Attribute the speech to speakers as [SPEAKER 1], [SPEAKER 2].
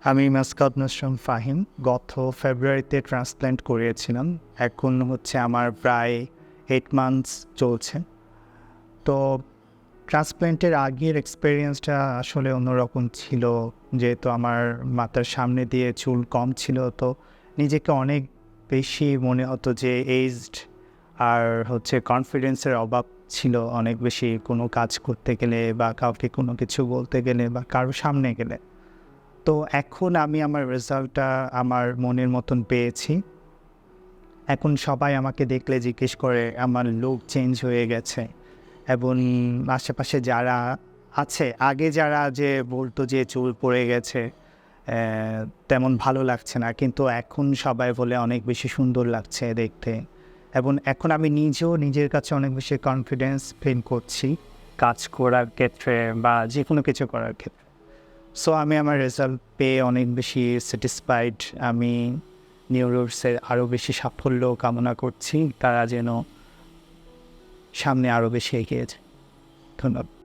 [SPEAKER 1] আমি মাসকাত নসরম ফাহিম গত ফেব্রুয়ারিতে ট্রান্সপ্ল্যান্ট করিয়েছিলাম। এখন হচ্ছে আমার প্রায় 8 মান্থস চলছে। তো ট্রান্সপ্ল্যান্টের আগের এক্সপেরিয়েন্সটা আসলে অন্যরকম ছিল, যেহেতু আমার মাথার সামনে দিয়ে চুল কম ছিল, তো নিজেকে অনেক বেশি মনে হতো যে এইজড, আর হচ্ছে কনফিডেন্সের অভাব ছিল অনেক বেশি কোনো কাজ করতে গেলে বা কাউকে কোনো কিছু বলতে গেলে বা কারো সামনে গেলে। তো এখন আমি আমার রেজাল্টটা আমার মনের মতন পেয়েছি। এখন সবাই আমাকে দেখলে জিজ্ঞেস করে, আমার লুক চেঞ্জ হয়ে গেছে। এবং আশেপাশে যারা আছে, আগে যারা যে বলতো যে চুল পড়ে গেছে, তেমন ভালো লাগছে না, কিন্তু এখন সবাই বলে অনেক বেশি সুন্দর লাগছে দেখতে। এবং এখন আমি নিজেও নিজের কাছে অনেক বেশি কনফিডেন্স ফিল করছি কাজ করার ক্ষেত্রে বা যে কোনো কিছু করার ক্ষেত্রে। সো আমি আমার রেজাল্ট পেয়ে অনেক বেশি স্যাটিসফাইড। আমি নিউরোসের আরও বেশি সাফল্য কামনা করছি, তারা যেন সামনে আরও বেশি এগিয়ে যায়। ধন্যবাদ।